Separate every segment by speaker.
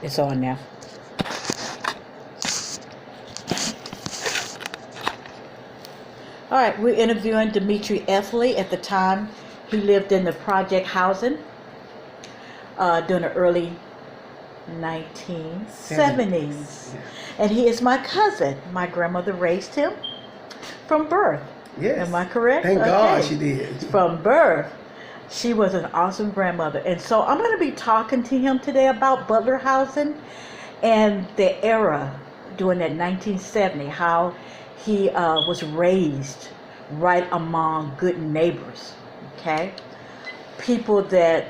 Speaker 1: It's on now. All right, we're interviewing Demetrius Ethley. At the time, he lived in the project housing during the early 1970s.
Speaker 2: Yeah.
Speaker 1: And he is my cousin. My grandmother raised him from birth.
Speaker 2: Yes.
Speaker 1: Am I correct?
Speaker 2: Thank God
Speaker 1: Okay.
Speaker 2: she did.
Speaker 1: From birth. She was an awesome grandmother. And so I'm going to be talking to him today about Butler housing and the era during that 1970, how he was raised right among good neighbors, okay? People that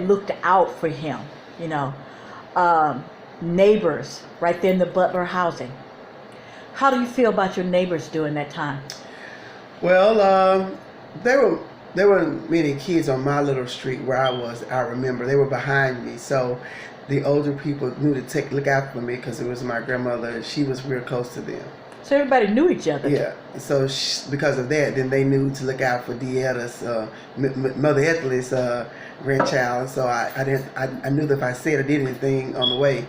Speaker 1: looked out for him, you know, neighbors right there in the Butler housing. How do you feel about your neighbors during that time?
Speaker 2: Well, there weren't many kids on my little street where I was. I remember they were behind me, so the older people knew to look out for me because it was my grandmother. She was real close to them.
Speaker 1: So everybody knew each other.
Speaker 2: Yeah. So because of that, then they knew to look out for Deetta's, Mother Ethel's grandchild. So I knew that if I said or did anything on the way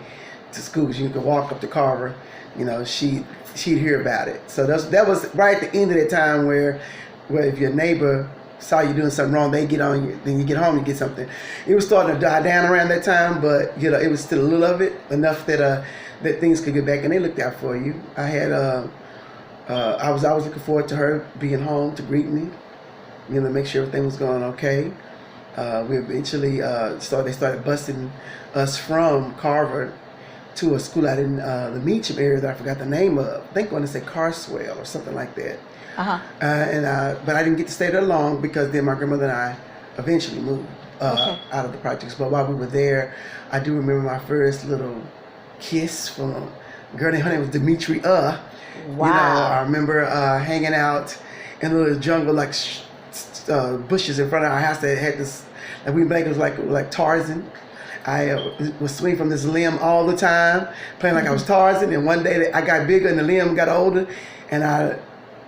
Speaker 2: to school, 'cause you could walk up to Carver, you know, she'd hear about it. So that was right at the end of that time where if your neighbor saw you doing something wrong, they get on you. Then you get home and get something. It was starting to die down around that time, but you know it was still a little of it, enough that that things could get back, and they looked out for you. I had I was always looking forward to her being home to greet me, you know, make sure everything was going okay. We eventually they started busing us from Carver to a school out in the Meacham area that I forgot the name of. I think I want to say Carswell or something like that.
Speaker 1: Uh-huh.
Speaker 2: But I didn't get to stay there long because then my grandmother and I eventually moved
Speaker 1: Okay.
Speaker 2: out of the projects. But while we were there, I do remember my first little kiss from a girl named, her name was Demetrius.
Speaker 1: Wow.
Speaker 2: You know, I remember hanging out in a little jungle, like bushes in front of our house that had this, and we make it was like Tarzan. I was swinging from this limb all the time, playing like I was Tarzan. And one day I got bigger and the limb got older, and I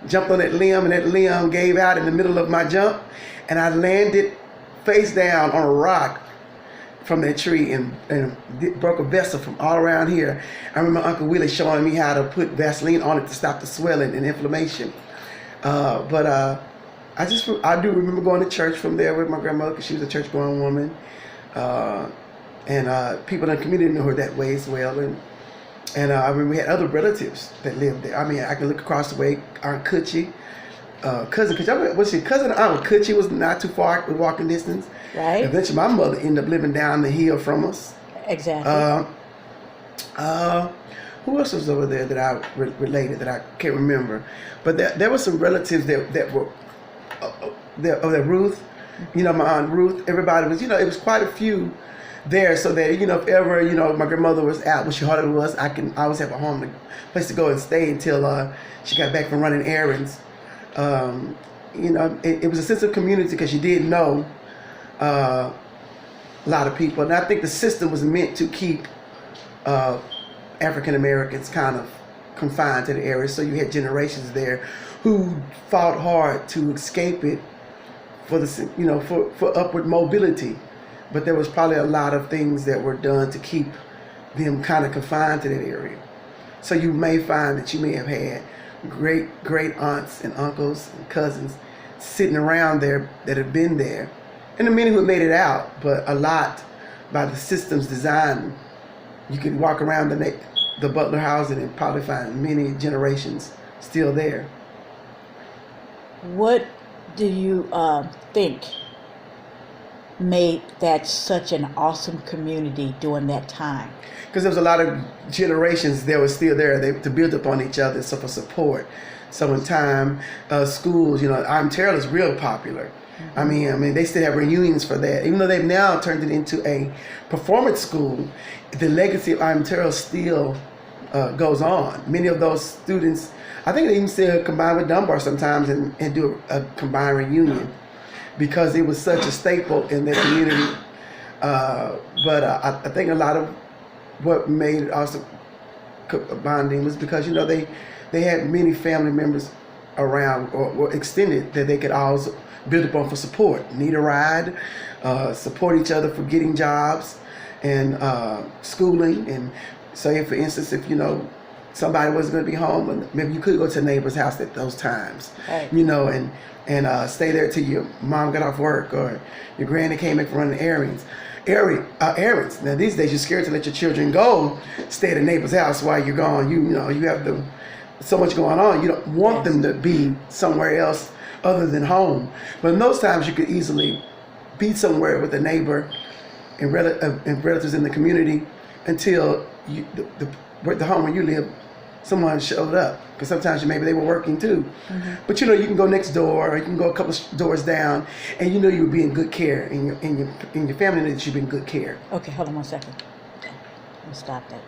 Speaker 2: jumped on that limb, and that limb gave out in the middle of my jump, and I landed face down on a rock from that tree and broke a vessel from all around here. I remember Uncle Willie showing me how to put Vaseline on it to stop the swelling and inflammation. But I do remember going to church from there with my grandmother because she was a church-going woman. And people in the community knew her that way as well. And I remember we had other relatives that lived there. I mean, I could look across the way, Aunt Coochie, cousin Aunt Coochie was not too far, walking distance.
Speaker 1: Right.
Speaker 2: Eventually, my mother ended up living down the hill from us.
Speaker 1: Exactly.
Speaker 2: Who else was over there that I related that I can't remember? But there were some relatives that were there. Ruth, you know, my Aunt Ruth. Everybody was, you know, it was quite a few there, so that, you know, if ever, you know, my grandmother was out, when she hardly was, I always have a home, place to go and stay until she got back from running errands. You know, it was a sense of community because you did know a lot of people, and I think the system was meant to keep African Americans kind of confined to the area. So you had generations there who fought hard to escape it for the, you know, for upward mobility. But there was probably a lot of things that were done to keep them kind of confined to that area. So you may find that you may have had great aunts and uncles and cousins sitting around there that have been there, and the many who made it out. But a lot, by the system's design, you could walk around the Butler housing and probably find many generations still there.
Speaker 1: What do you think made that such an awesome community during that time?
Speaker 2: Because there was a lot of generations that were still there to build upon each other, so for support. So in time, schools, you know, I'm Terrell is real popular. Mm-hmm. I mean, they still have reunions for that. Even though they've now turned it into a performance school, the legacy of I'm Terrell still goes on. Many of those students, I think they even still combine with Dunbar sometimes and do a combined reunion because it was such a staple in their community. But I think a lot of what made it also bonding was because, you know, they had many family members around or extended that they could also built upon for support. Need a ride, support each other for getting jobs and schooling. And say, for instance, if somebody wasn't going to be home, and maybe you could go to a neighbor's house at those times,
Speaker 1: Right.
Speaker 2: and stay there till your mom got off work or your granny came in from running errands. Errands. Now these days you're scared to let your children go stay at a neighbor's house while you're gone. You have so much going on. You don't want them to be somewhere else other than home. But in those times you could easily be somewhere with a neighbor and relatives in the community until the home where you live, someone showed up. Because sometimes maybe they were working too. Mm-hmm. But you can go next door, or you can go a couple of doors down, and you'll be in good care, and your family knows that you'll be in good care.
Speaker 1: Okay, hold on 1 second. Okay, let me stop that.